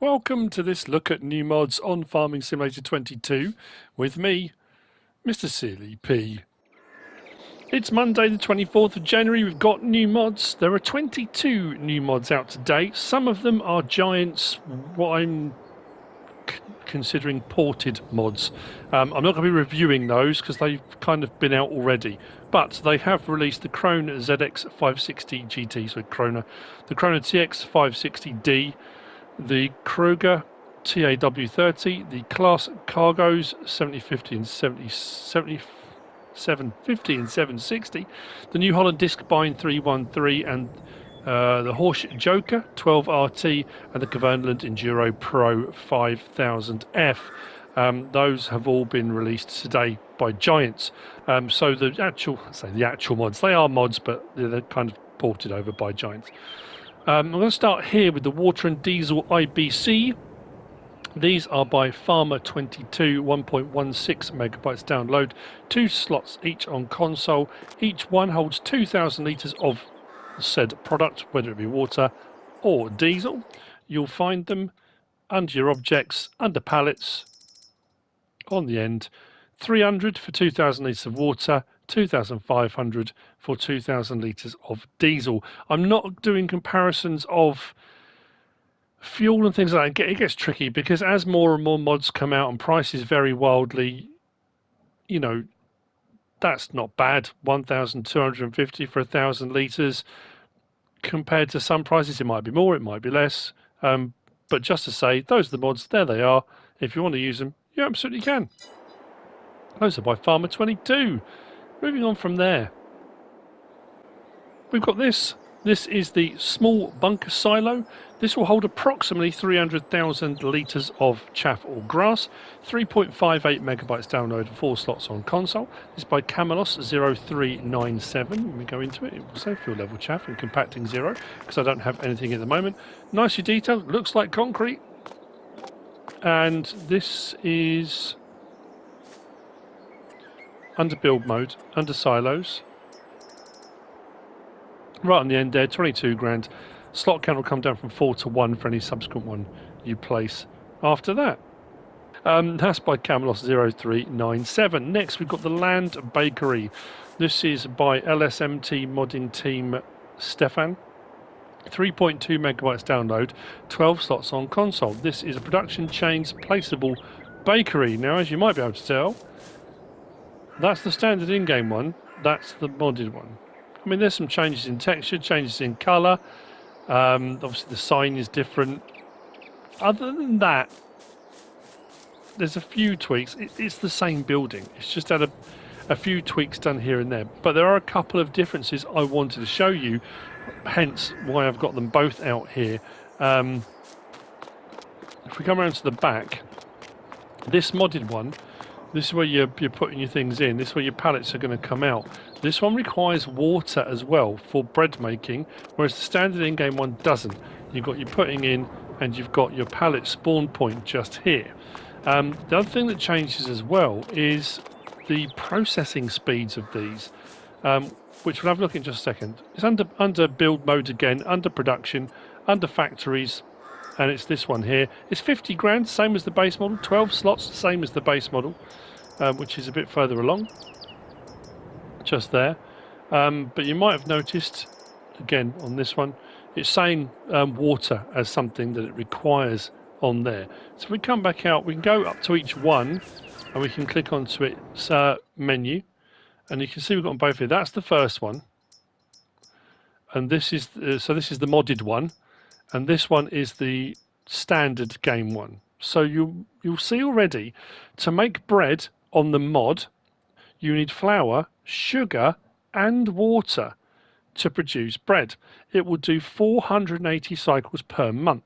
Welcome to this look at new mods on Farming Simulator 22 with me, Mr. Silly P. It's Monday the 24th of January, we've got new mods. There are 22 new mods out today. Some of them are giants, what I'm considering ported mods. I'm not going to be reviewing those because they've kind of been out already. But they have released the Krone ZX560 GT, so Krone, the Krone TX560D, the Kruger TAW30, the Claas Cargos 7050 and 750 and 760, the New Holland Disc Bind 313, and the Horsch Joker 12RT, and the Kverneland Enduro Pro 5000F. Those have all been released today by giants. So the actual mods, they are mods, but they're kind of ported over by giants. I'm going to start here with the Water and Diesel Ibc. These are by Farmer22, 1.16 megabytes download, 2 slots each on console. Each one holds 2,000 litres of said product, whether it be water or diesel. You'll find them under your objects, under pallets, on the end. 300 for 2,000 litres of water, 2,500 for 2,000 litres of diesel. I'm not doing comparisons of fuel and things like that. It gets tricky because as more and more mods come out and prices vary wildly, you know, that's not bad. 1,250 for 1,000 litres. Compared to some prices, it might be more, it might be less. But just to say, those are the mods, there they are. If you want to use them, you absolutely can. Those are by Farmer22. Moving on from there, we've got this. This is the small bunker silo. This will hold approximately 300,000 litres of chaff or grass. 3.58 megabytes download, 4 slots on console. This is by Camelos0397. When we go into it, it will say fuel level chaff and compacting 0, because I don't have anything at the moment. Nicely detailed, looks like concrete. And this is under build mode, under silos. Right on the end there, 22 grand. Slot count will come down from 4 to 1 for any subsequent one you place after that. That's by Camelos0397. Next, we've got the Land Bakery. This is by LSMT modding team Stefan. 3.2 megabytes download, 12 slots on console. This is a production chains placeable bakery. Now, as you might be able to tell, that's the standard in-game one. That's the modded one. I mean, there's some changes in texture, changes in colour. Obviously, the sign is different. Other than that, there's a few tweaks. It's the same building. It's just had a few tweaks done here and there. But there are a couple of differences I wanted to show you, hence why I've got them both out here. If we come around to the back, this modded one, this is where you're putting your things in. This is where your pallets are going to come out. This one requires water as well for bread making, whereas the standard in-game one doesn't. You've got your putting in and you've got your pallet spawn point just here. The other thing that changes as well is the processing speeds of these, which we'll have a look at in just a second. It's under build mode again, under production, under factories, and it's this one here. It's 50 grand, same as the base model, 12 slots, same as the base model, which is a bit further along, just there. But you might have noticed, again, on this one, it's saying water as something that it requires on there. So if we come back out, we can go up to each one, and we can click onto its menu, and you can see we've got them both here. That's the first one, and this is so this is the modded one. And this one is the standard game one. So you'll see already, to make bread on the mod, you need flour, sugar, and water to produce bread. It will do 480 cycles per month.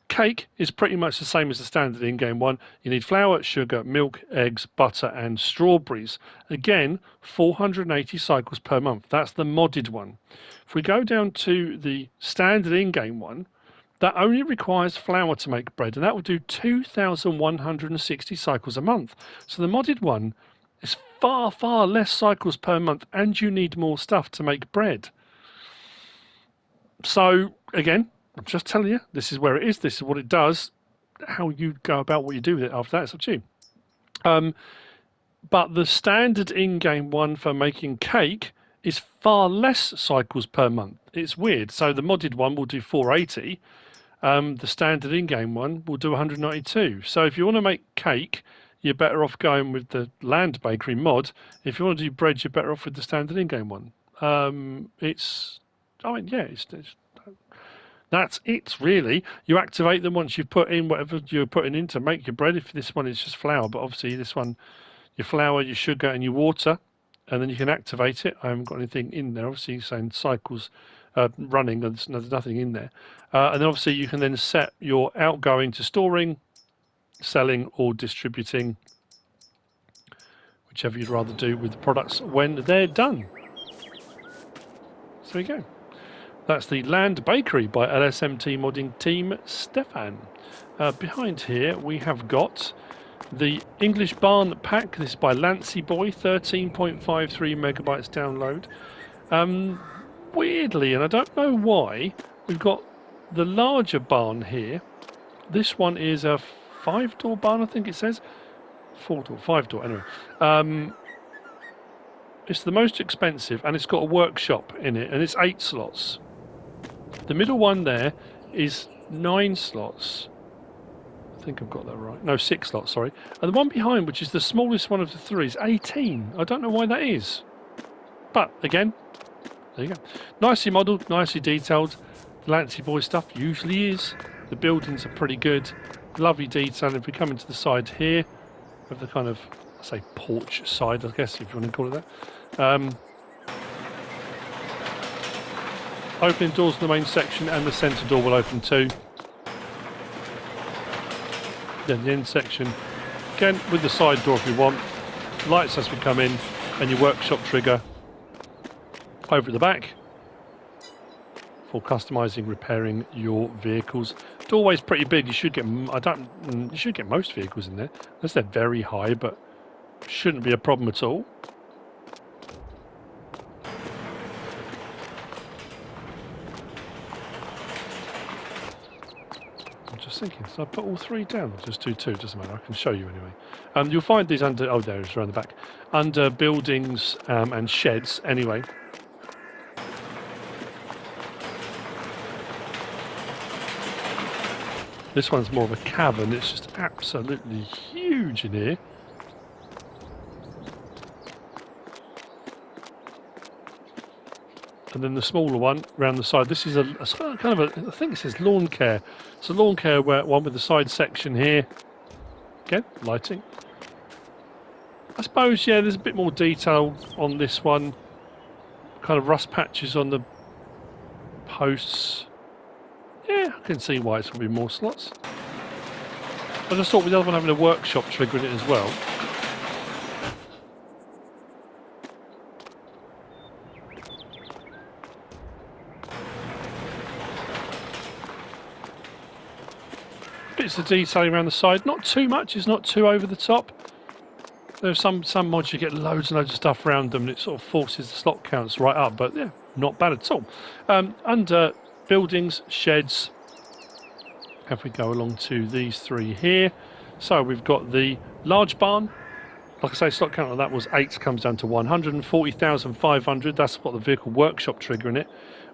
Cake is pretty much the same as the standard in-game one. You need flour, sugar, milk, eggs, butter, and strawberries. Again, 480 cycles per month. That's the modded one. If we go down to the standard in-game one, that only requires flour to make bread, and that will do 2,160 cycles a month. So the modded one is far, far less cycles per month, and you need more stuff to make bread. So, again, I'm just telling you, this is where it is, this is what it does. how you go about what you do with it after that. It's up to you. But the standard in-game one for making cake is far less cycles per month. It's weird. So the modded one will do 480. The standard in-game one will do 192. So if you want to make cake, you're better off going with the Land Bakery mod. If you want to do bread, you're better off with the standard in-game one. That's it, really. You activate them once you've put in whatever you're putting in to make your bread. If this one is just flour, but obviously this one, your flour, your sugar, and your water, and then you can activate it. I haven't got anything in there. Obviously, saying cycles running, there's nothing in there. And then obviously you can then set your outgoing to storing, selling, or distributing, whichever you'd rather do with the products when they're done. So there you go. That's the Land Bakery by LSMT modding team Stefan. Behind here we have got the English Barn Pack. This is by Lancyboi, 13.53 megabytes download. Weirdly, and I don't know why, we've got the larger barn here. This one is a 5-door barn, I think it says. 4-door, 5-door, anyway. It's the most expensive, and it's got a workshop in it, and it's 8 slots. The middle one there is 9 slots. I think I've got that right. No, 6 slots, sorry. And the one behind, which is the smallest one of the 3, is 18. I don't know why that is. But, again, there you go. Nicely modelled, nicely detailed. The Lancyboi stuff usually is. The buildings are pretty good. Lovely detail. If we come into the side here, of the kind of, I say, porch side, I guess, if you want to call it that. Opening doors in the main section, and the centre door will open too. Then the end section, again with the side door if you want. Lights as we come in, and your workshop trigger over at the back for customising, repairing your vehicles. Doorway's pretty big. You should get, you should get most vehicles in there, unless they're very high, but shouldn't be a problem at all. Thinking, so I put all 3 down, or just do 2, doesn't matter, I can show you anyway. You'll find these under, oh there it's around the back, under buildings and sheds anyway. This one's more of a cavern, it's just absolutely huge in here. And then the smaller one around the side. This is a kind of a, I think it says lawn care. It's a lawn care one with the side section here. Again, lighting. I suppose, yeah, there's a bit more detail on this one. Kind of rust patches on the posts. Yeah, I can see why it's going to be more slots. I just thought with the other one having a workshop trigger in it as well. Bits of detailing around the side, not too much, it's not too over the top. There's some mods you get loads and loads of stuff around them and it sort of forces the slot counts right up, but yeah, not bad at all. Under buildings, sheds, if we go along to these 3 here. So we've got the large barn. Like I say, slot count on that was 8, comes down to 140,500. That's got the vehicle workshop trigger in it.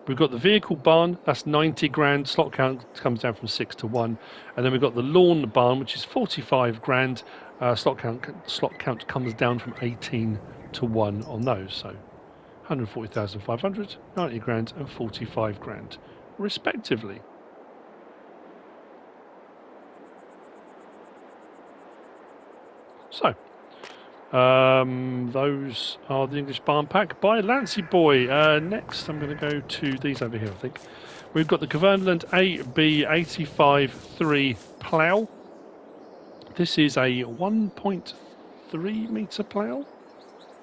We've got the vehicle barn, that's 90 grand, slot count comes down from 6 to 1. And then we've got the lawn barn, which is 45 grand, slot count comes down from 18 to 1 on those. So 140,500, 90 grand and 45 grand, respectively. So, those are the English Barn Pack by Lancyboi. Next, I'm going to go to these over here, I think. We've got the Kverneland AB85-3 Plow. This is a 1.3 metre plough.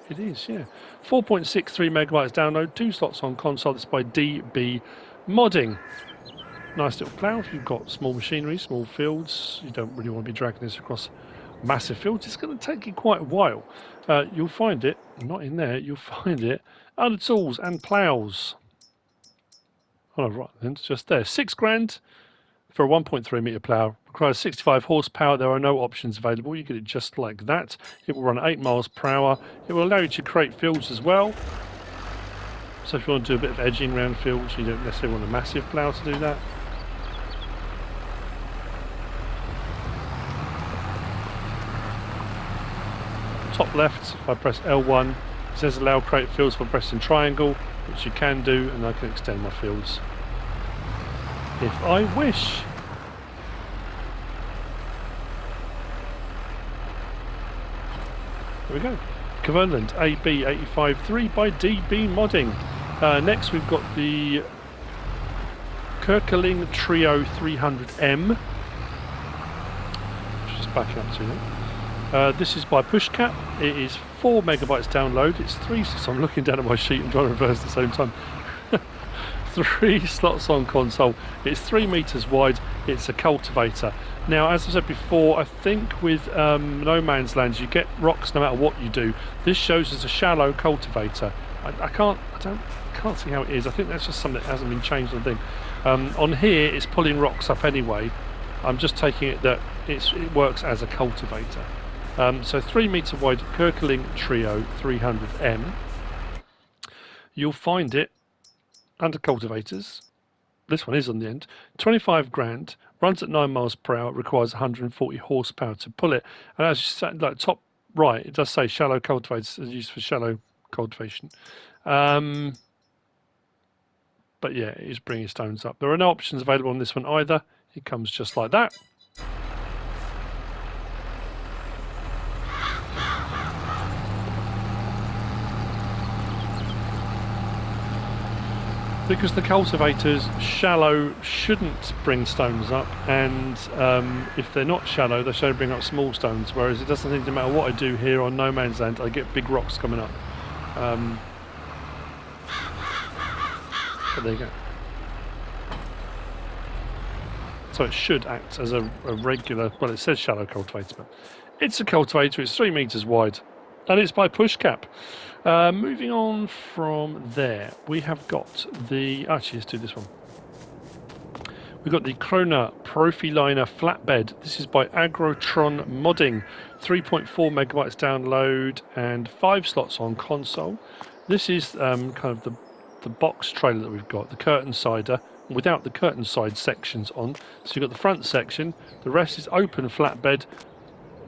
It is, yeah. 4.63 megabytes download, 2 slots on console. This is by DB-modding. Nice little plough. If you've got small machinery, small fields, you don't really want to be dragging this across massive fields. It's going to take you quite a while. You'll find it, not in there, you'll find it under tools and ploughs. Oh, right then, it's just there. 6 grand, for a 1.3 metre plough. Requires 65 horsepower. There are no options available. You get it just like that. It will run 8 miles per hour. It will allow you to create fields as well. So if you want to do a bit of edging around fields, you don't necessarily want a massive plough to do that. Top left, if I press L1, it says allow create fields by pressing triangle, which you can do, and I can extend my fields if I wish. There we go. Kverneland AB853 by DB-modding. Next we've got the Kirkland Trio 300M. Just backing up to that. This is by Puszkap. It is 4 megabytes download. It's 3, so I'm looking down at my sheet and trying to reverse at the same time. 3 slots on console. It's 3 meters wide. It's a cultivator. Now, as I said before, I think with No Man's Land you get rocks no matter what you do. This shows as a shallow cultivator. I can't see how it is. I think that's just something that hasn't been changed on the thing. On here, it's pulling rocks up anyway. I'm just taking it that it works as a cultivator. So 3 meter wide Kirkland Trio 300M. You'll find it under cultivators. This one is on the end. 25 grand, runs at 9 miles per hour, requires 140 horsepower to pull it. And as you said, like top right, it does say shallow cultivators are used for shallow cultivation. But yeah, it is bringing stones up. There are no options available on this one either. It comes just like that. Because the cultivators shallow shouldn't bring stones up, and if they're not shallow, they should bring up small stones. Whereas it doesn't seem to matter what I do here on No Man's Land, I get big rocks coming up. But there you go. So it should act as a regular. Well, it says shallow cultivator, but it's a cultivator. It's 3 meters wide, and it's by Puszkap. Moving on from there, we have got the... Actually, let's do this one. We've got the Krone Profiliner Flatbed. This is by AgroTron Modding. 3.4 megabytes download and 5 slots on console. This is kind of the box trailer that we've got, the curtain sider, without the curtain side sections on. So you've got the front section, the rest is open flatbed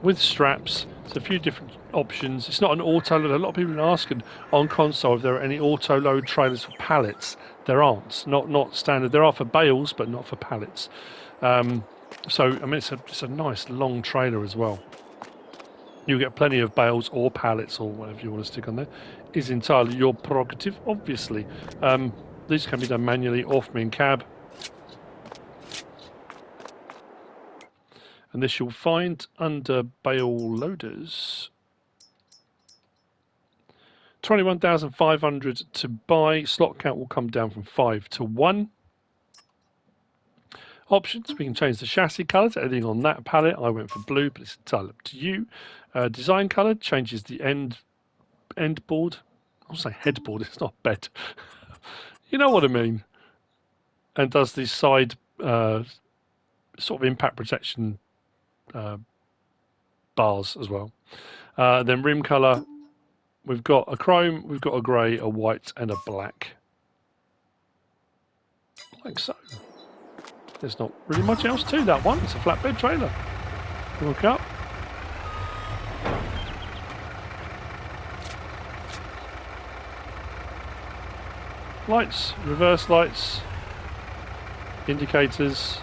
with straps. There's a few different options. It's not an auto load. A lot of people are asking on console if there are any auto load trailers for pallets. There aren't. Not standard. There are for bales, but not for pallets. So I mean, it's a nice long trailer as well. You get plenty of bales or pallets or whatever you want to stick on there. Is entirely your prerogative, obviously. These can be done manually or from in cab. And this you'll find under bale loaders. 21,500 to buy. Slot count will come down from 5 to 1. Options, we can change the chassis colour to anything on that palette. I went for blue, but it's entirely up to you. Design colour changes the end board. I'll say headboard, it's not bed. You know what I mean. And does the side sort of impact protection bars as well. Then rim colour, we've got a chrome, we've got a grey, a white and a black. Like so. There's not really much else to that one. It's a flatbed trailer. Look up. Lights, reverse lights, indicators.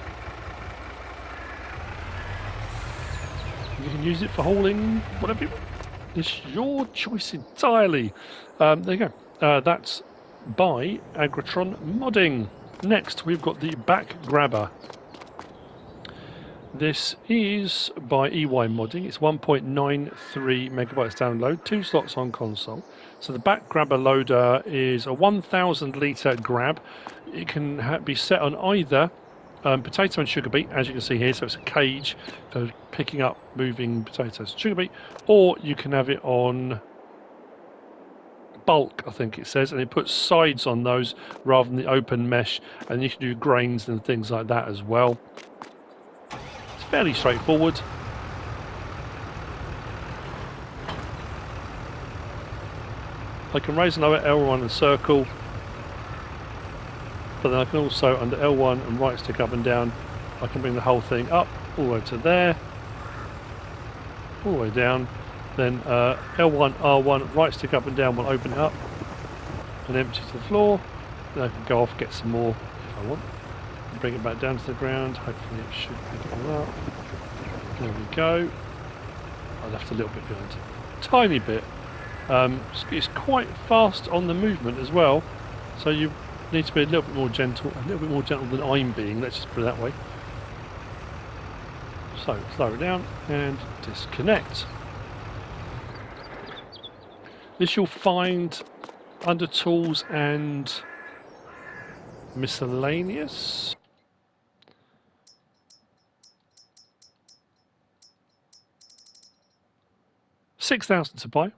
You can use it for hauling whatever you want. It's your choice entirely. There you go. That's by AgroTron Modding. Next, we've got the back grabber. This is by EY Modding. It's 1.93 megabytes download, 2 slots on console. So the back grabber loader is a 1,000 litre grab. It can be set on either potato and sugar beet, as you can see here. So it's a cage for picking up moving potatoes and sugar beet, or you can have it on bulk, I think it says, and it puts sides on those rather than the open mesh, and you can do grains and things like that as well. It's fairly straightforward. I can raise and lower L1 and circle, but then I can also, under L1 and right stick up and down, I can bring the whole thing up all the way to there, all the way down. Then L1, R1, right stick up and down will open it up and empty to the floor. Then I can go off, get some more if I want. Bring it back down to the ground. Hopefully it should pick it all up. There we go. I left a little bit behind. Tiny bit. It's quite fast on the movement as well. So you need to be a little bit more gentle. A little bit more gentle than I'm being. Let's just put it that way. So slow it down and disconnect. This you'll find under tools and miscellaneous. 6,000 to buy.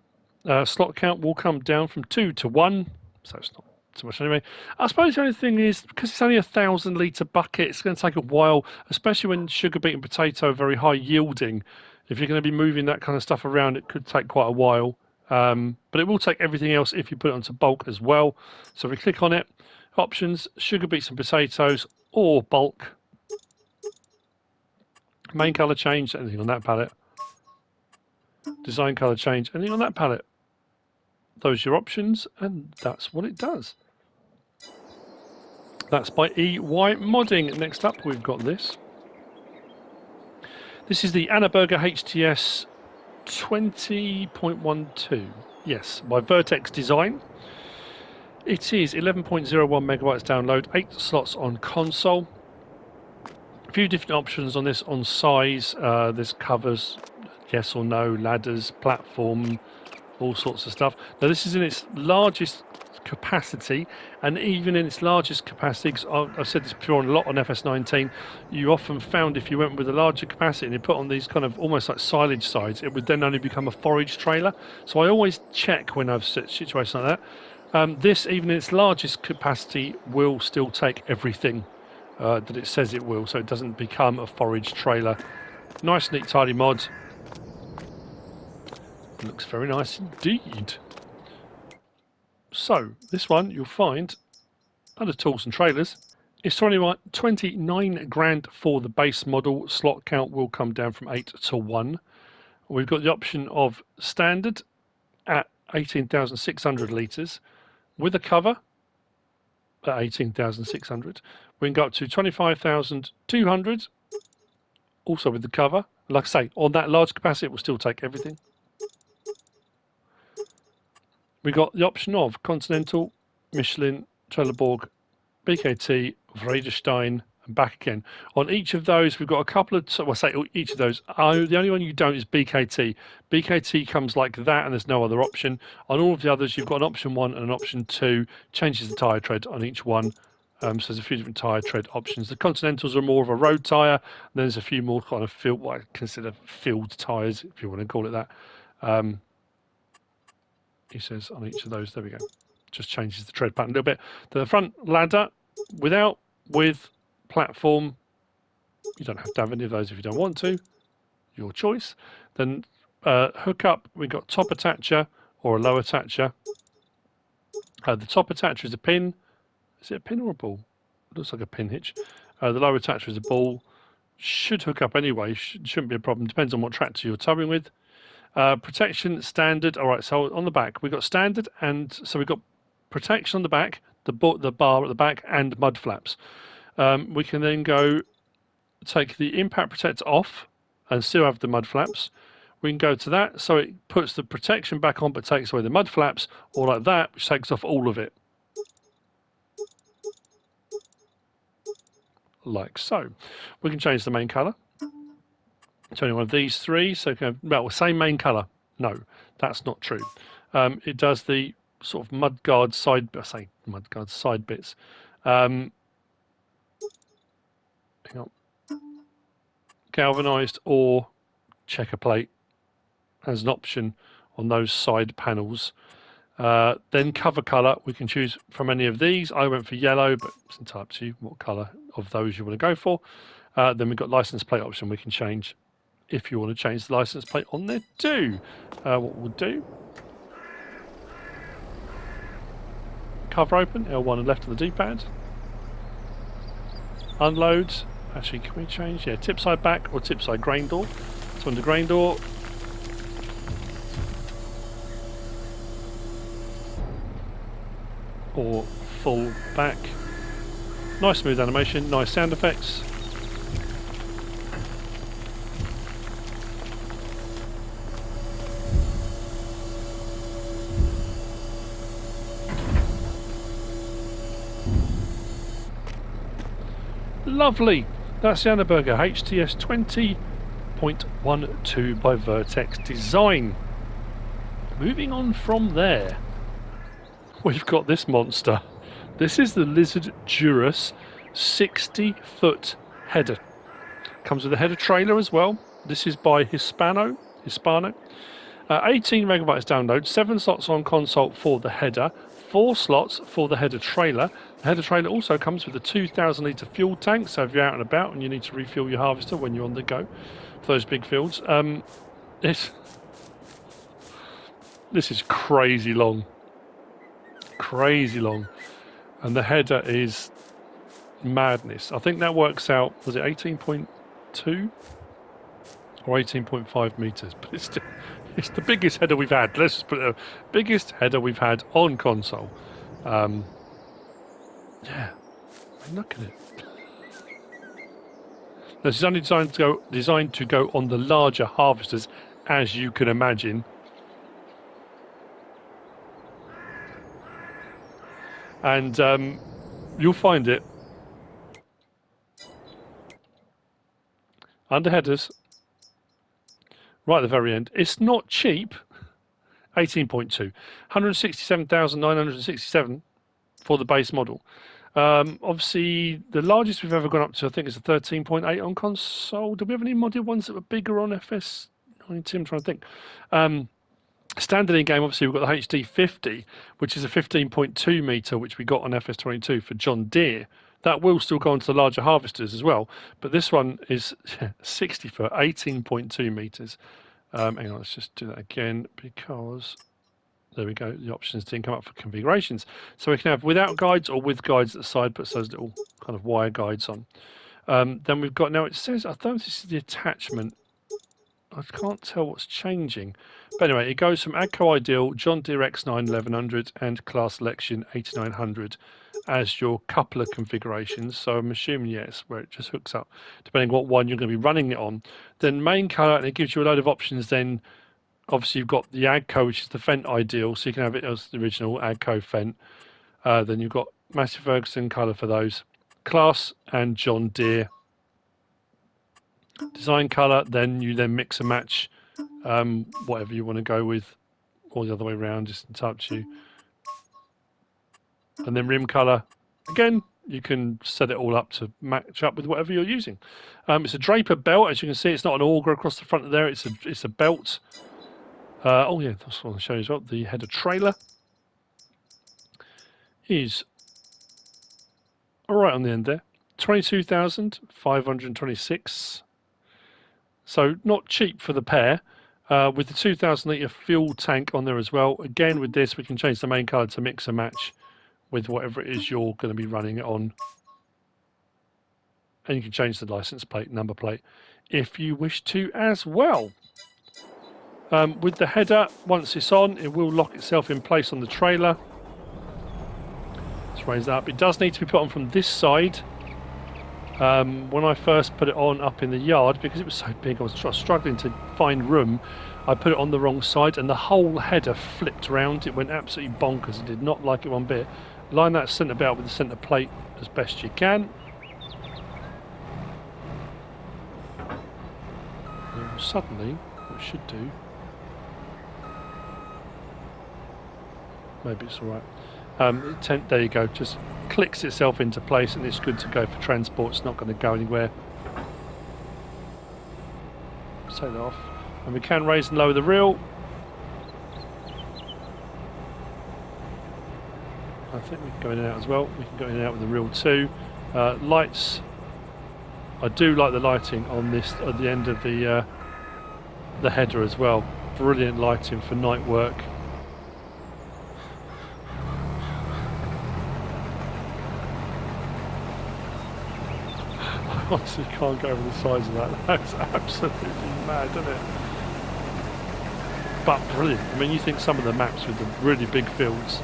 Slot count will come down from 2 to 1, so it's not too much anyway. I suppose the only thing is, because it's only a 1,000 litre bucket, it's going to take a while, especially when sugar beet and potato are very high yielding. If you're going to be moving that kind of stuff around, it could take quite a while. But it will take everything else if you put it onto bulk as well. So if we click on it, options, sugar beets and potatoes, or bulk. Main colour change, anything on that palette. Design colour change, anything on that palette. Those are your options, and that's what it does. That's by EY Modding. Next up, we've got this. This is the Annaburger HTS 20.12. Yes, by VertexDezign. It is 11.01 megabytes download, 8 slots on console. A few different options on this on size. There's covers, yes or no, ladders, platform, all sorts of stuff. Now this is in its largest capacity, and even in its largest capacity, because I've said this before a lot on FS19, you often found if you went with a larger capacity and you put on these kind of almost like silage sides, it would then only become a forage trailer. So I always check when I've situations like that. This, even in its largest capacity, will still take everything that it says it will, so it doesn't become a forage trailer. Nice, neat, tidy mod. Looks very nice indeed. So, this one you'll find under tools and trailers. It's 29 grand for the base model. Slot count will come down from 8 to 1. We've got the option of standard at 18,600 litres with a cover at 18,600. We can go up to 25,200 also with the cover. Like I say, on that large capacity, it will still take everything. We got the option of Continental, Michelin, Trelleborg, BKT, Vredestein, and back again. On each of those, we've got a couple of, well, I say each of those. The only one you don't is BKT. BKT comes like that, and there's no other option. On all of the others, you've got an option 1 and an option 2. Changes the tyre tread on each one. So there's a few different tyre tread options. The Continentals are more of a road tyre. There's a few more kind of field, what I consider field tyres, if you want to call it that. He says on each of those, there we go. Just changes the tread pattern a little bit. The front ladder, without, with, platform. You don't have to have any of those if you don't want to. Your choice. Then hook up, we've got top attacher or a low attacher. The top attacher is a pin. Is it a pin or a ball? It looks like a pin hitch. The low attacher is a ball. Should hook up anyway. Shouldn't be a problem. Depends on what tractor you're towing with. Protection standard. All right, so on the back we've got standard, and so we've got protection on the back, the bar at the back, and mud flaps. We can then go take the impact protector off and still have the mud flaps. We can go to that, so it puts the protection back on but takes away the mud flaps, or like that, which takes off all of it. Like so. We can change the main colour to any one of these three. So, well, same main colour. No, that's not true. It does the sort of mudguard side, I say mudguard side bits. Hang on. Galvanised or checker plate as an option on those side panels. Then cover colour, we can choose from any of these. I went for yellow, but it's entirely up to you what colour of those you want to go for. Then we've got license plate option we can change if you want to change the license plate on there too. What we'll do, cover open, L1 and left of the D-pad. Unload, actually can we change? Yeah, tip side back or tip side grain door. So on the grain door. Or full back. Nice smooth animation, nice sound effects. Lovely! That's the Annaburger HTS 20.12 by VertexDezign. Moving on from there, we've got this monster. This is the Lizard Durus 60-foot header. Comes with a header trailer as well. This is by Hispano. 18 megabytes download, 7 slots on console for the header, 4 slots for the header trailer. The header trailer also comes with a 2,000 litre fuel tank, so if you're out and about and you need to refuel your harvester when you're on the go for those big fields. This is crazy long. Crazy long. And the header is madness. I think that works out, was it 18.2 or 18.5 metres? But it's the biggest header we've had. Let's just put it, biggest header we've had on console. Yeah, I mean, look at it. This is only designed to go on the larger harvesters, as you can imagine. And you'll find it under headers, right at the very end. It's not cheap. 18.2, 167,967 for the base model. Obviously, the largest we've ever gone up to, I think, is a 13.8 on console. Did we have any modded ones that were bigger on FS22? I'm trying to think. Standard in game, obviously, we've got the HD 50, which is a 15.2 metre, which we got on FS22 for John Deere. That will still go onto the larger harvesters as well, but this one is 60 foot, 18.2 metres. Hang on, let's just do that again, because there we go. The options didn't come up for configurations. So we can have without guides or with guides at the side, puts those little kind of wire guides on. Then we've got, now it says, I don't know if this is the attachment. I can't tell what's changing. But anyway, it goes from Agco Ideal, John Deere X9 1100 and Claas Selection 8900 as your couple of configurations. So I'm assuming, yes, where it just hooks up, depending what one you're going to be running it on. Then main colour, and it gives you a load of options. Then obviously you've got the Agco, which is the Fendt Ideal, so you can have it as the original Agco Fendt. Then you've got Massey-Ferguson colour for those. Claas and John Deere design colour, then you mix and match whatever you want to go with, or the other way around, just in touch you. And then rim colour, again, you can set it all up to match up with whatever you're using. It's a Draper Belt, as you can see. It's not an auger across the front of there, it's a belt. Oh yeah, that's what I'll show you as well. The header trailer is right on the end there, 22,526. So not cheap for the pair, with the 2,000 litre fuel tank on there as well. Again, with this, we can change the main colour to mix and match with whatever it is you're going to be running it on. And you can change the license plate, number plate, if you wish to as well. With the header, once it's on, it will lock itself in place on the trailer. Let's raise that up. It does need to be put on from this side. When I first put it on up in the yard, because it was so big, I was struggling to find room. I put it on the wrong side and the whole header flipped around. It went absolutely bonkers. I did not like it one bit. Line that centre belt with the centre plate as best you can. And suddenly, what it should do, maybe it's alright. There you go, just clicks itself into place and it's good to go for transport. It's not going to go anywhere. Let's take that off. And we can raise and lower the reel. I think we can go in and out as well. We can go in and out with the real 2. Lights. I do like the lighting on this at the end of the header as well. Brilliant lighting for night work. I honestly can't go over the size of that. That's absolutely mad, isn't it? But brilliant. I mean, you think some of the maps with the really big fields.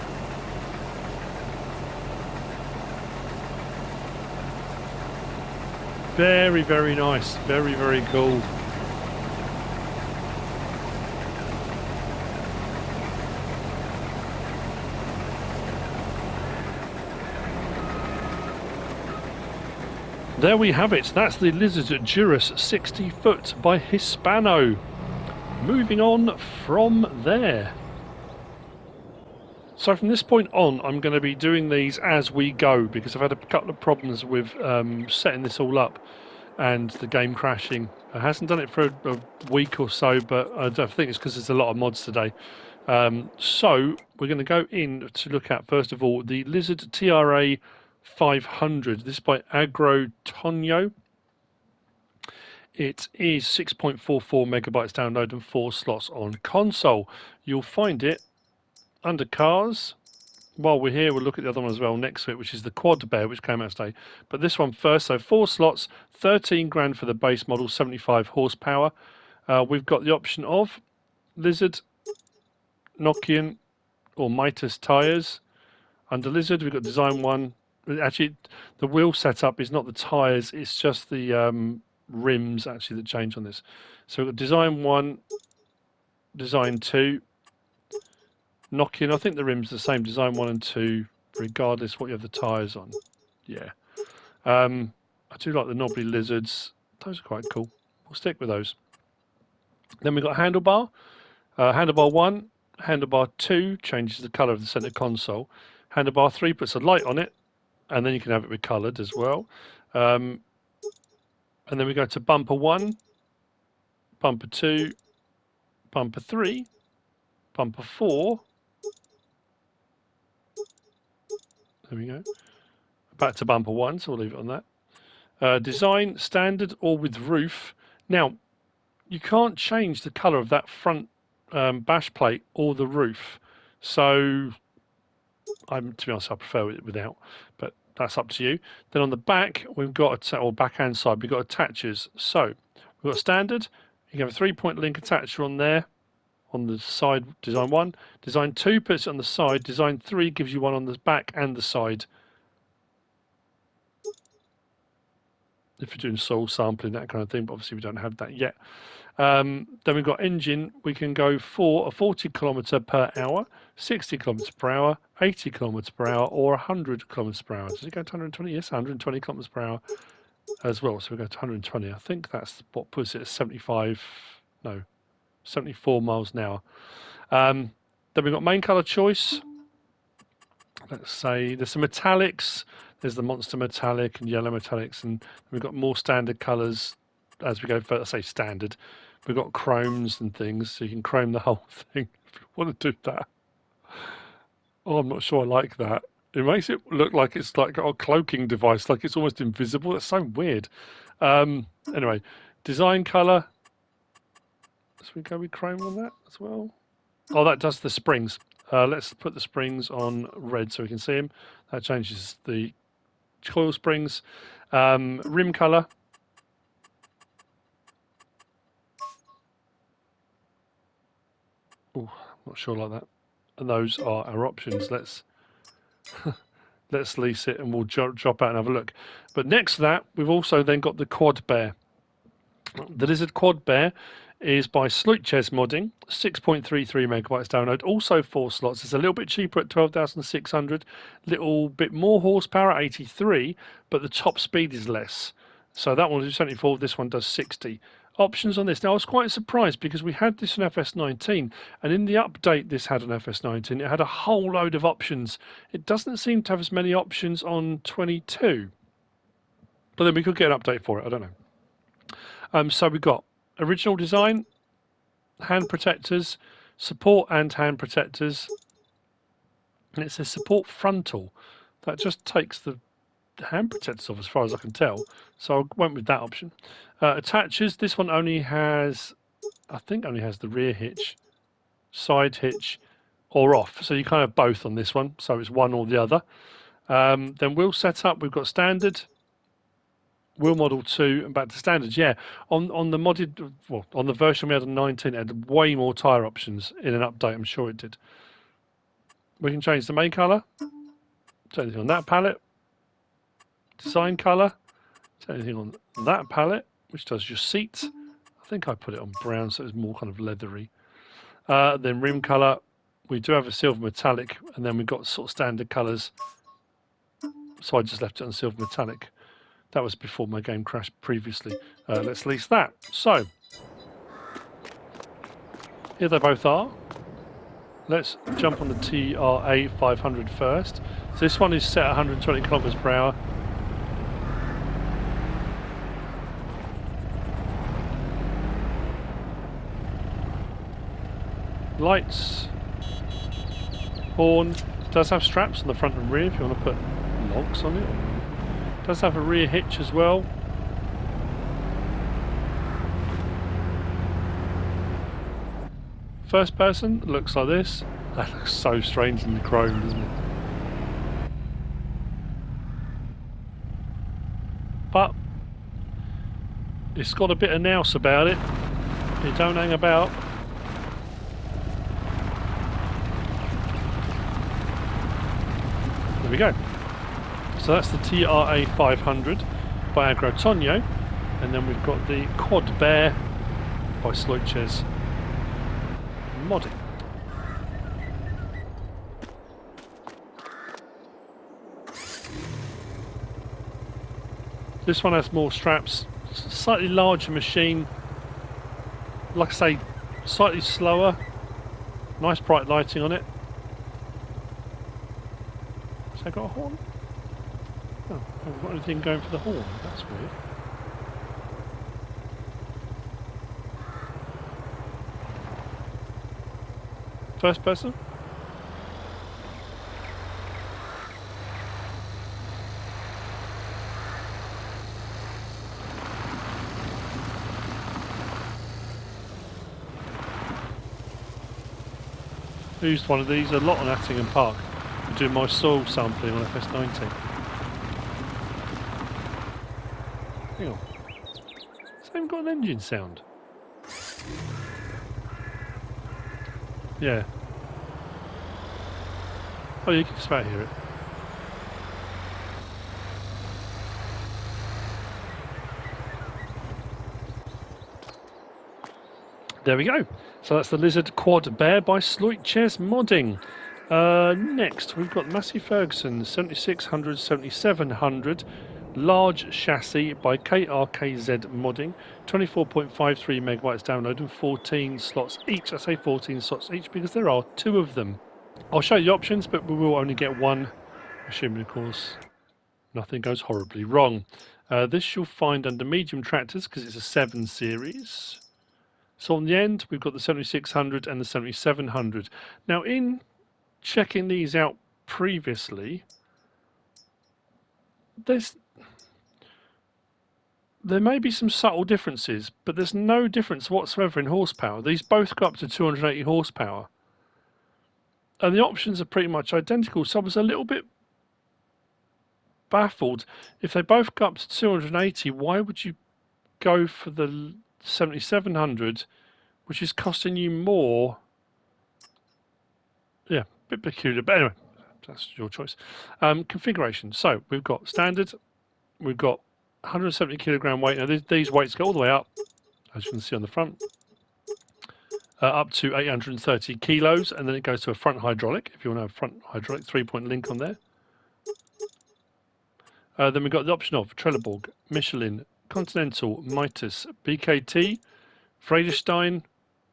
Very, very nice. Very, very cool. There we have it. That's the Lizard Durus 60 foot by Hispano. Moving on from there. So from this point on, I'm going to be doing these as we go because I've had a couple of problems with setting this all up and the game crashing. I hasn't done it for a week or so, but I think it's because there's a lot of mods today. So we're going to go in to look at, first of all, the Lizard TRA 500. This is by Agro Tonho. It is 6.44 megabytes download and 4 slots on console. You'll find it under cars. While we're here, we'll look at the other one as well next to it, which is the Quad Bear, which came out today. But this one first, so 4 slots, 13 grand for the base model, 75 horsepower. We've got the option of Lizard, Nokian, or Mitas tyres. Under Lizard, we've got Design 1. Actually, the wheel setup is not the tyres, it's just the rims actually that change on this. So we've got Design 1, Design 2, Nokian. I think the rims are the same, Design 1 and 2, regardless what you have the tyres on. Yeah. I do like the knobbly Lizards. Those are quite cool. We'll stick with those. Then we've got handlebar. Handlebar 1, handlebar 2 changes the colour of the centre console. Handlebar 3 puts a light on it, and then you can have it recoloured as well. And then we go to bumper 1, bumper 2, bumper 3, bumper 4. There we go. Back to bumper 1, so we'll leave it on that. Design, standard or with roof. Now, you can't change the colour of that front bash plate or the roof. So, to be honest, I prefer it without, but that's up to you. Then on the back, we've got, or backhand side, we've got attachers. So, we've got standard. You can have a 3-point link attacher on there, on the side, design 1. Design 2 puts it on the side. Design 3 gives you one on the back and the side. If you're doing soil sampling, that kind of thing, but obviously we don't have that yet. Then we've got engine. We can go for a 40 kilometre per hour, 60 kilometres per hour, 80 kilometres per hour, or 100 kilometres per hour. Does it go to 120? Yes, 120 kilometres per hour as well. So we go to 120. I think that's what puts it at 74 miles an hour. Then we've got main colour choice. Let's say there's some metallics. There's the monster metallic and yellow metallics, and we've got more standard colours as we go further. I say standard. We've got chromes and things, so you can chrome the whole thing if you want to do that. Oh, I'm not sure I like that. It makes it look like it's like a cloaking device, like it's almost invisible. That's so weird. Anyway, design colour. So we go with chrome on that as well. Oh, that does the springs. Let's put the springs on red so we can see them. That changes the coil springs. Rim colour. Oh, I'm not sure like that. And those are our options. Let's lease it and we'll drop out and have a look. But next to that, we've also then got the Quad Bear. The Lizard Quad Bear is by SleutjesModding, 6.33 megabytes download, also 4 slots. It's a little bit cheaper at 12,600, little bit more horsepower at 83, but the top speed is less. So that one is 74, this one does 60. Options on this. Now I was quite surprised because we had this in FS19, and in the update this had an FS19. It had a whole load of options. It doesn't seem to have as many options on 22. But then we could get an update for it, I don't know. So we've got original design, hand protectors, support and hand protectors, and it says support frontal. That just takes the hand protectors off as far as I can tell, so I went with that option. Attaches, this one only has, I think only has the rear hitch, side hitch or off, so you kind of both on this one, so it's one or the other. Then wheel setup, we've got standard, wheel model 2, and back to standards. Yeah, on the modded, well, on the version we had on 19, it had way more tyre options in an update, I'm sure it did. We can change the main colour, so anything on that palette, design colour, so anything on that palette, which does your seats. I think I put it on brown so it's more kind of leathery. Then rim colour, we do have a silver metallic, and then we've got sort of standard colours, so I just left it on silver metallic. That was before my game crashed previously. Let's lease that. So, here they both are. Let's jump on the TRA 500 first. So this one is set at 120 kilometers per hour. Lights, horn, does have straps on the front and rear if you want to put logs on it. Does have a rear hitch as well. First person looks like this. That looks so strange in the chrome, doesn't it? But it's got a bit of nous about it. It don't hang about. There we go. So that's the TRA 500 by AgroTron, and then we've got the Quad Bear by SleutjesModding. This one has more straps, slightly larger machine, like I say, slightly slower, nice bright lighting on it. Has that got a horn? Oh, I haven't got anything going for the horn, that's weird. First person? I used one of these a lot on Attingham Park to do my soil sampling on FS19. Hang on. It's even got an engine sound. Yeah. Oh, you can just about hear it. There we go. So that's the Lizard Quad Bear by SleutjesModding. Next, we've got Massey-Ferguson 7600, 7700 large chassis by KRKZ-modding. 24.53 megabytes download and 14 slots each. I say 14 slots each because there are 2 of them. I'll show you the options, but we will only get one, assuming, of course, nothing goes horribly wrong. This you'll find under medium tractors because it's a 7 series. So on the end, we've got the 7600 and the 7700. Now, in checking these out previously, there may be some subtle differences, but there's no difference whatsoever in horsepower. These both go up to 280 horsepower. And the options are pretty much identical, so I was a little bit baffled. If they both go up to 280, why would you go for the 7700, which is costing you more? Yeah, a bit peculiar, but anyway, that's your choice. Configuration. So we've got standard, we've got 170 kilogram weight. Now these weights go all the way up, as you can see on the front, up to 830 kilos, and then it goes to a front hydraulic. If you want to have front hydraulic, 3-point link on there. Then we've got the option of Trelleborg, Michelin, Continental, Mitas, BKT, Vredestein,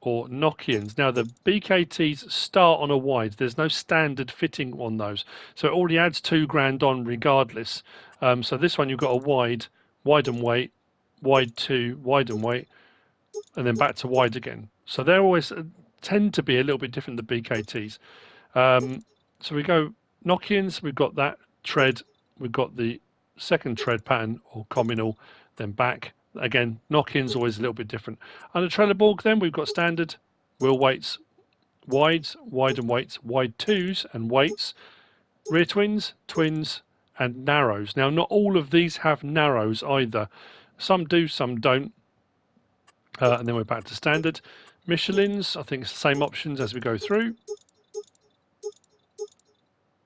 or Nokians. Now the BKTs start on a wide. There's no standard fitting on those, so it already adds £2,000 on regardless. So this one you've got a wide and weight, wide 2, wide and weight, and then back to wide again. So they always tend to be a little bit different than BKTs. So we go knock-ins, we've got that tread, we've got the second tread pattern or communal, then back. Again, knock-ins always a little bit different. Under Trelleborg then we've got standard, wheel weights, wides, wide and weights, wide twos and weights, rear twins, twins and narrows. Now not all of these have narrows either. Some do, some don't. And then we're back to standard. Michelin's, I think it's the same options as we go through.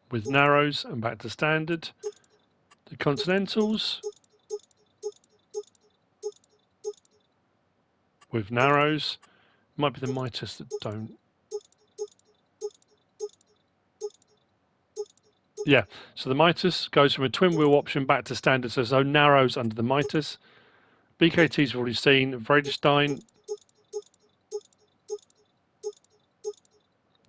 With narrows and back to standard. The Continentals with narrows. Might be the Mitas that don't. Yeah, so the Mitas goes from a twin wheel option back to standard, so there's no narrows under the Mitas. BKT's already seen. VertexDezign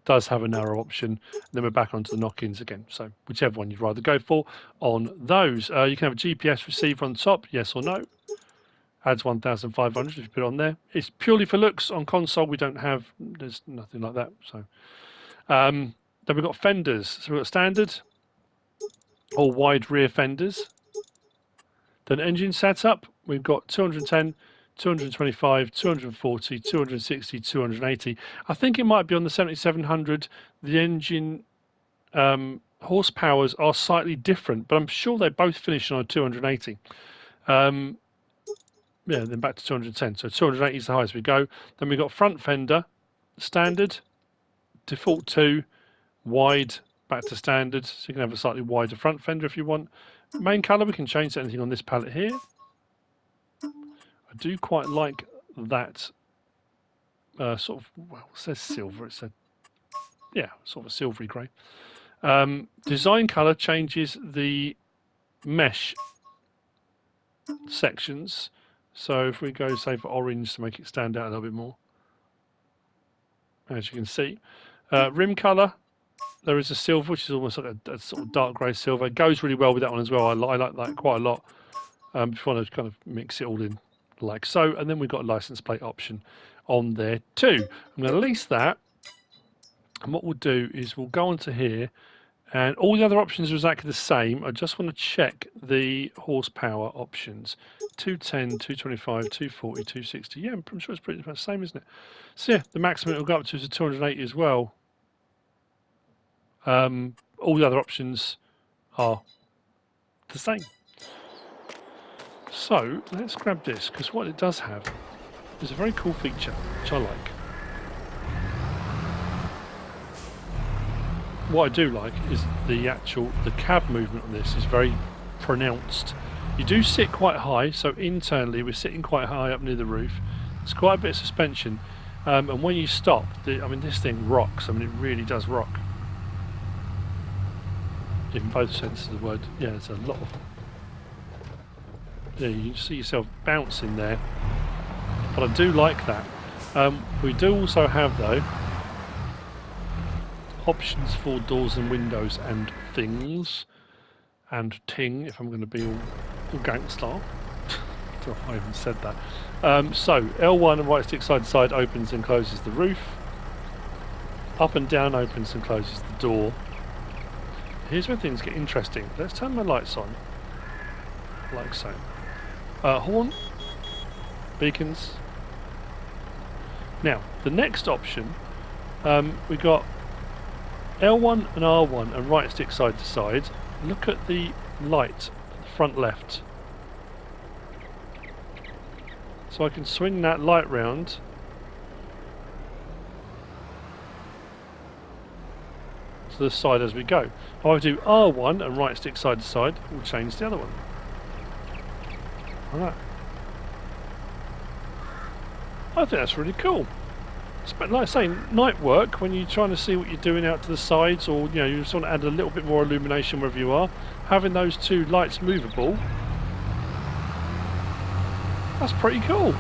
does have a narrow option. And then we're back onto the knock-ins again. So whichever one you'd rather go for on those. You can have a GPS receiver on top, yes or no. Adds 1,500 if you put it on there. It's purely for looks. On console, we don't have, there's nothing like that. So then we've got fenders. So we've got standard or wide rear fenders. Then engine setup, we've got 210, 225, 240, 260, 280. I think it might be on the 7700. The engine horsepowers are slightly different, but I'm sure they both finish on a 280. Yeah, then back to 210. So 280 is the highest we go. Then we've got front fender, standard, default 2, wide, back to standard. So you can have a slightly wider front fender if you want. Main colour, we can change anything on this palette here. I do quite like that sort of, well, it says silver. It's a, yeah, sort of a silvery grey. Design colour changes the mesh sections. So if we go, say, for orange to make it stand out a little bit more, as you can see. Rim colour, there is a silver, which is almost like a sort of dark grey silver. It goes really well with that one as well. I like that quite a lot. If you want to kind of mix it all in like so. And then we've got a license plate option on there too. I'm going to lease that. And what we'll do is we'll go onto here. And all the other options are exactly the same. I just want to check the horsepower options. 210, 225, 240, 260. Yeah, I'm sure it's pretty much the same, isn't it? So yeah, the maximum it will go up to is a 280 as well. All the other options are the same. So let's grab this, because what it does have is a very cool feature, which I like. What I do like is the cab movement on this is very pronounced. You do sit quite high, so internally we're sitting quite high up near the roof. It's quite a bit of suspension, and when you stop, I mean, this thing rocks. I mean, it really does rock. In both senses of the word. Yeah, there's a lot of. Yeah, you can see yourself bouncing there. But I do like that. We do also have though options for doors and windows and things, and ting, if I'm going to be all gangster. I don't know if I even said that. So L1 and right stick side to side opens and closes the roof. Up and down opens and closes the door. Here's where things get interesting. Let's turn my lights on, like so. Horn, beacons. Now the next option, we got L1 and R1 and right stick side to side. Look at the light at the front left. So I can swing that light round. To the side as we go. If I do R1 and right stick side to side, we'll change the other one. Like that. I think that's really cool. But like I say, night work, when you're trying to see what you're doing out to the sides, or you just want to add a little bit more illumination wherever you are, having those two lights movable, that's pretty cool.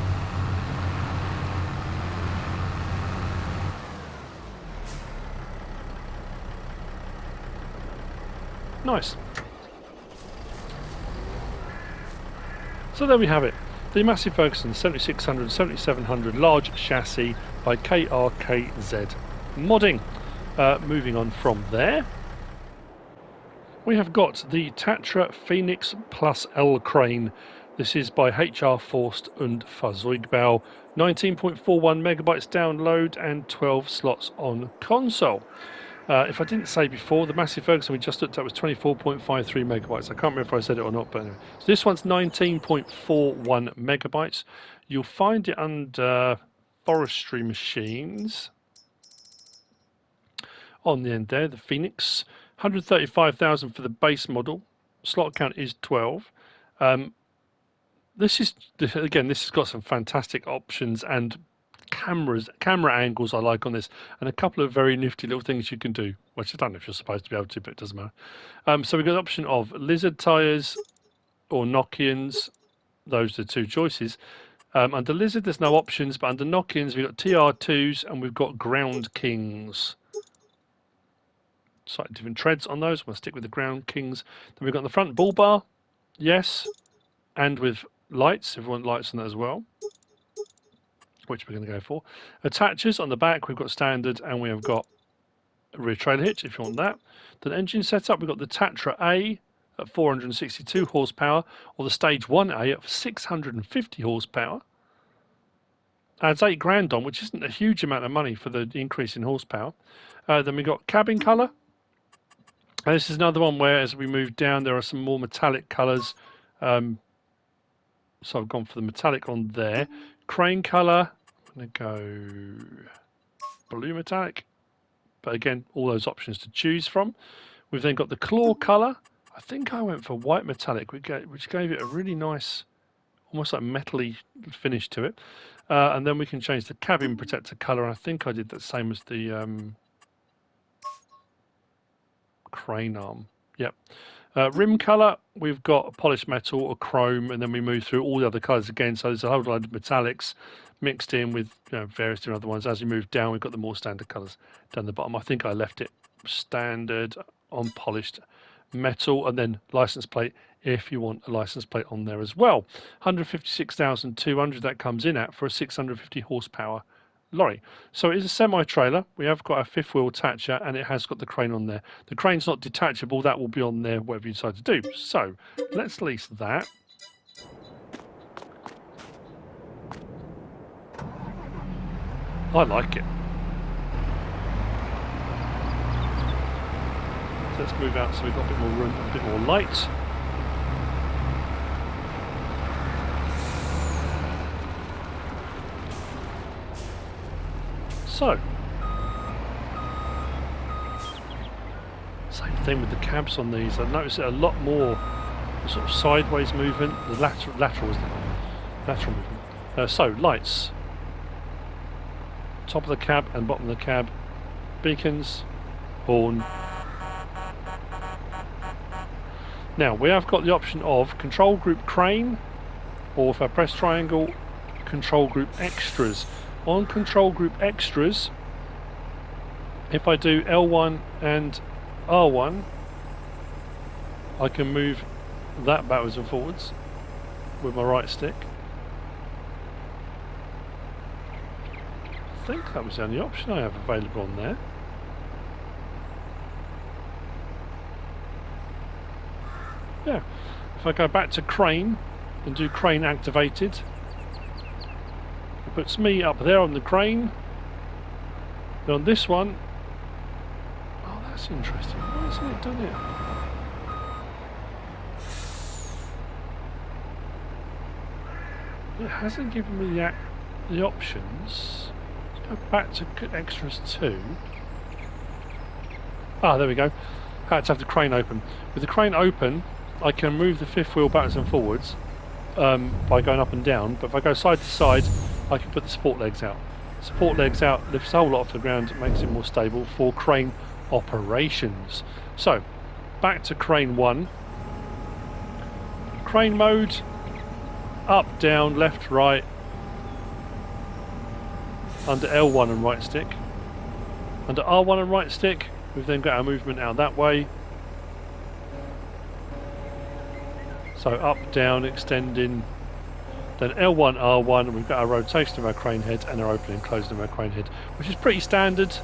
Nice. So there we have it. The Massey-Ferguson 7600, 7700 large chassis by KRKZ-modding. Moving on from there, We have got the Tatra Phoenix Plus L crane. This is by HR Forst and Fahrzeugbau. 19.41 megabytes download and 12 slots on console. If I didn't say before, the Massey-Ferguson we just looked at was 24.53 megabytes. I can't remember if I said it or not, but anyway. So this one's 19.41 megabytes. You'll find it under forestry machines. On the end there, the Phoenix. 135,000 for the base model. Slot count is 12. This has got some fantastic options and camera angles I like on this, and a couple of very nifty little things you can do, which I don't know if you're supposed to be able to, but it doesn't matter. So we've got the option of lizard tyres or Nokians. Those are the two choices. Under lizard, there's no options, but under Nokians, we've got TR2s and we've got Ground Kings. Slightly different treads on those. We'll stick with the Ground Kings. Then we've got the front bull bar, yes, and with lights, if we want lights on that as well, which we're going to go for. Attachers on the back, we've got standard, and we have got a rear trailer hitch if you want that. Then engine setup, we've got the Tatra A at 462 horsepower, or the Stage 1A at 650 horsepower. Adds 8 grand on, which isn't a huge amount of money for the increase in horsepower. Then we've got cabin colour. And this is another one where, as we move down, there are some more metallic colours. So I've gone for the metallic on there. Crane colour, I'm going to go blue metallic. But again, all those options to choose from. We've then got the claw colour. I think I went for white metallic, which gave it a really nice, almost like metally finish to it. And then we can change the cabin protector colour. I think I did the same as the crane arm. Yep. Rim colour, we've got polished metal or chrome, and then we move through all the other colours again. So there's a whole load of metallics mixed in with various different other ones. As you move down, we've got the more standard colours down the bottom. I think I left it standard on polished metal, and then license plate if you want a license plate on there as well. 156,200 that comes in at for a 650 horsepower lorry. So it is a semi-trailer. We have got a fifth wheel attacher, and it has got the crane on there. The crane's not detachable. That will be on there whatever you decide to do. So let's lease that. I like it. So let's move out so we've got a bit more room, a bit more light. So, same thing with the cabs on these. I've noticed it a lot more sort of sideways movement, the lateral isn't it? Lateral movement. So, lights. Top of the cab and bottom of the cab. Beacons, horn. Now, we have got the option of control group crane, or if I press triangle, control group extras. On control group extras, if I do L1 and R1, I can move that backwards and forwards with my right stick. I think that was the only option I have available on there. Yeah, if I go back to crane and do crane activated, it puts me up there on the crane. Then on this one, oh, that's interesting. Why hasn't it done it? It hasn't given me the options. Let's go back to extras 2. Ah, there we go. Had to have the crane open. With the crane open, I can move the fifth wheel backwards and forwards by going up and down. But if I go side to side, I can put the support legs out. Support legs out lifts the whole lot off the ground, makes it more stable for crane operations. So, back to crane 1. Crane mode, up, down, left, right, under L1 and right stick. Under R1 and right stick, we've then got our movement out that way. So up, down, extending. Then L1, R1, and we've got our rotation of our crane head and our opening and closing of our crane head, which is pretty standard.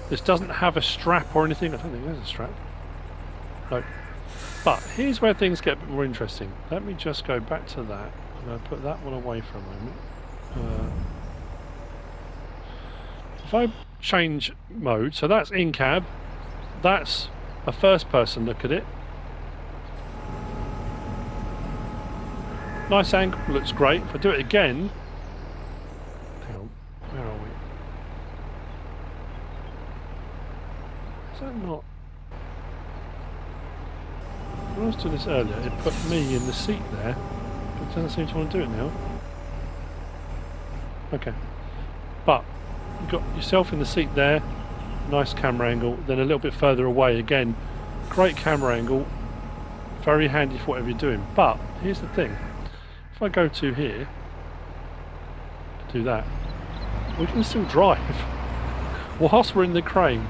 This doesn't have a strap or anything. I don't think there's a strap. No. But here's where things get a bit more interesting. Let me just go back to that. I'm going to put that one away for a moment. If I change mode, so that's in cab, that's a first person look at it. Nice angle, looks great. If I do it again, hang on, where are we? Is that not? When I was doing this earlier, it put me in the seat there, but it doesn't seem to want to do it now. Okay, but you've got yourself in the seat there, nice camera angle, then a little bit further away again, great camera angle, very handy for whatever you're doing. But here's the thing, if I go to here, do that, we can still drive whilst we're in the crane.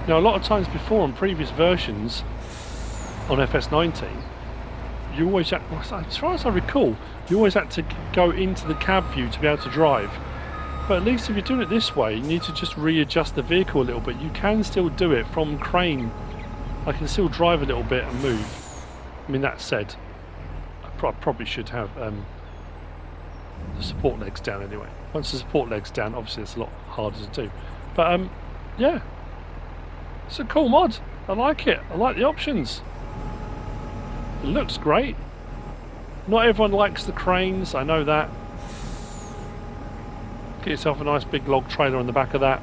Now a lot of times before on previous versions on FS19, you always had, as far as I recall, you always had to go into the cab view to be able to drive. But at least if you're doing it this way, you need to just readjust the vehicle a little bit. You can still do it from crane. I can still drive a little bit and move. I mean, that said, I probably should have the support legs down anyway. Once the support legs down, obviously it's a lot harder to do. But yeah, it's a cool mod. I like it. I like the options. It looks great. Not everyone likes the cranes, I know that. Get yourself a nice big log trailer on the back of that.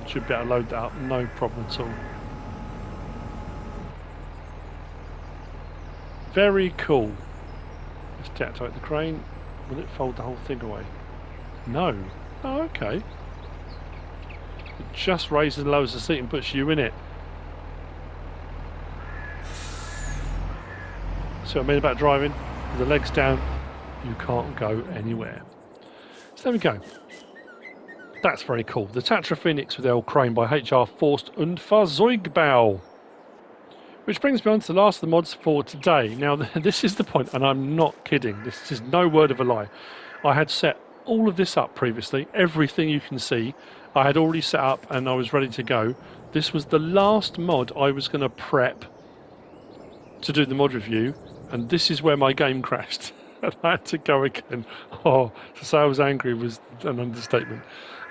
Should be able to load that up, no problem at all. Very cool. Let's deactivate the crane. Will it fold the whole thing away? No. Oh, okay. It just raises and lowers the seat and puts you in it. See what I mean about driving? With the legs down, you can't go anywhere. So there we go. That's very cool. The Tatra Phoenix with the old crane by HR Forst und Fahrzeugbau. Which brings me on to the last of the mods for today. Now, this is the point, and I'm not kidding. This is no word of a lie. I had set all of this up previously. Everything you can see, I had already set up and I was ready to go. This was the last mod I was going to prep to do the mod review, and this is where my game crashed. And I had to go again. Oh, to say I was angry was an understatement.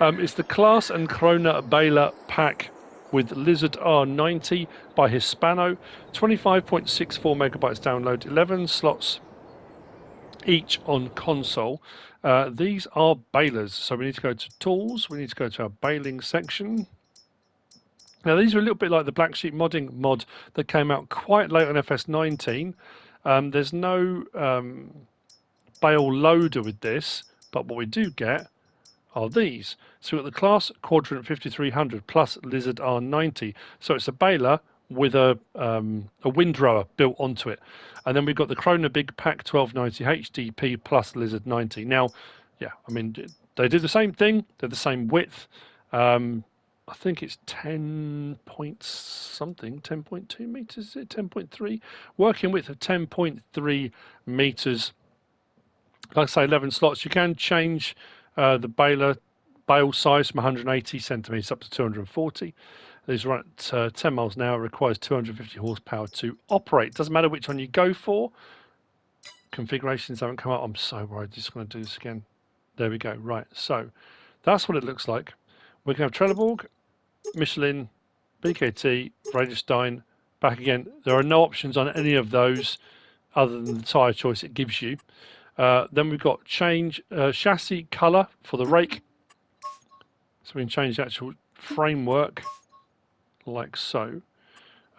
It's the Claas and Krone Baler pack with Lizard R90 by Hispano. 25.64 megabytes download, 11 slots each on console. These are balers, so we need to go to Tools, we need to go to our baling section. Now these are a little bit like the Black Sheep Modding mod that came out quite late on FS19. There's no bale loader with this, but what we do get are these. So we've got the Claas Quadrant 5300 plus Lizard R90. So it's a baler with a windrower built onto it. And then we've got the Krone Big Pack 1290 HDP plus Lizard 90. Now, yeah, I mean, they do the same thing. They're the same width. I think it's 10 point something, 10.2 meters, is it 10.3? Working width of 10.3 meters. Like I say, 11 slots. You can change the bale size from 180 centimeters up to 240. These run at 10 miles an hour. It requires 250 horsepower to operate. Doesn't matter which one you go for. Configurations haven't come up. I'm so worried. Just going to do this again. There we go. Right. So that's what it looks like. We can have Trelleborg, Michelin, BKT, Vredestein, back again. There are no options on any of those other than the tyre choice it gives you. Then we've got change chassis colour for the rake. So we can change the actual framework like so.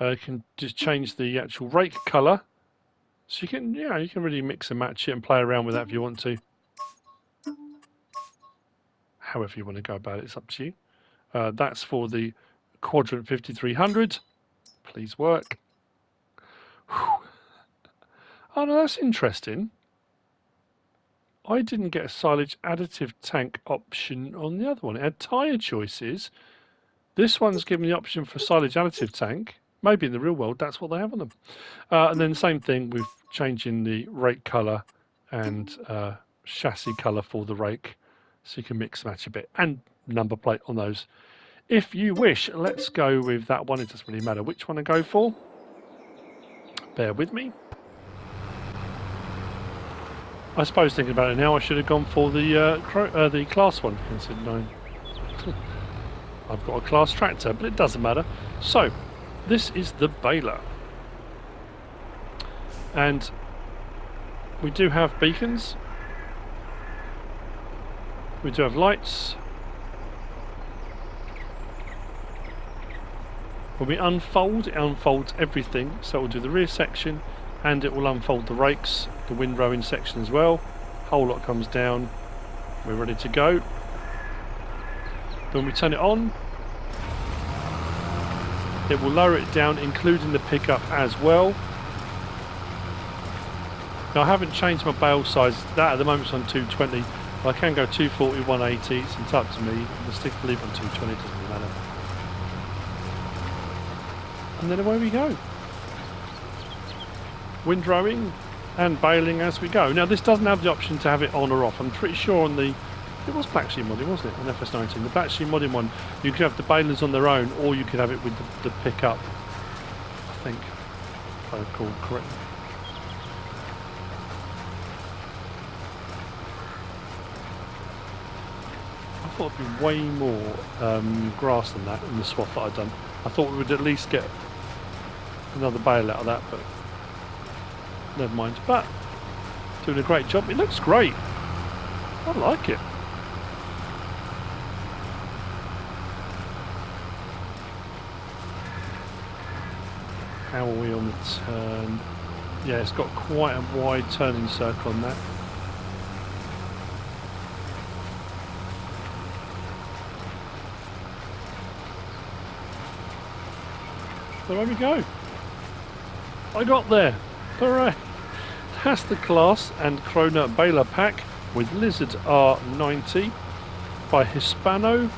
You can just change the actual rake colour. So you can, yeah, you can really mix and match it and play around with that if you want to. However you want to go about it, it's up to you. That's for the Quadrant 5300. Please work. Whew. Oh no, that's interesting. I didn't get a silage additive tank option on the other one. It had tyre choices. This one's given the option for silage additive tank. Maybe in the real world that's what they have on them. And then same thing with changing the rake colour and chassis colour for the rake. So you can mix and match a bit. And number plate on those if you wish. Let's go with that one. It doesn't really matter which one I go for. Bear with me. I suppose thinking about it now, I should have gone for the Claas one. I said no. I've got a Claas tractor, but it doesn't matter. So, this is the Baler. And we do have beacons. We do have lights. When we unfold, it unfolds everything. So it will do the rear section and it will unfold the rakes, the windrowing section as well. Whole lot comes down. We're ready to go. When we turn it on, it will lower it down, including the pickup as well. Now I haven't changed my bale size. That at the moment is on 220. I can go 240, 180. It's up to me. I'll stick to leave on 220. It doesn't really matter. And then away we go. Windrowing and baling as we go. Now this doesn't have the option to have it on or off. I'm pretty sure on the... It was BlackSheep-modding, wasn't it? On FS19. The BlackSheep-modding one, you could have the balers on their own, or you could have it with the pickup. I think, if I recall correctly. I thought it'd be way more grass than that in the swath that I'd done. I thought we would at least get another bale out of that, but never mind. But doing a great job. It looks great. I like it. How are we on the turn? Yeah, it's got quite a wide turning circle on that. There we go. I got there. Hooray! That's the Claas and Krone Baler pack with Lizard R90 by Hispano.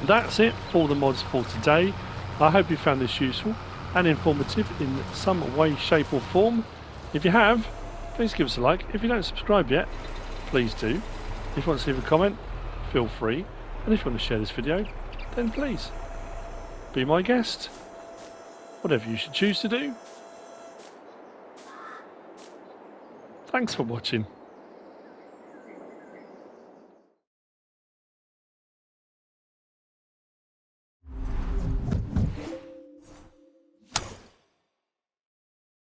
That's it for the mods for today. I hope you found this useful and informative in some way, shape or form. If you have, please give us a like. If you don't subscribe yet, please do. If you want to leave a comment, feel free. And if you want to share this video, then please be my guest. Whatever you should choose to do. Thanks for watching.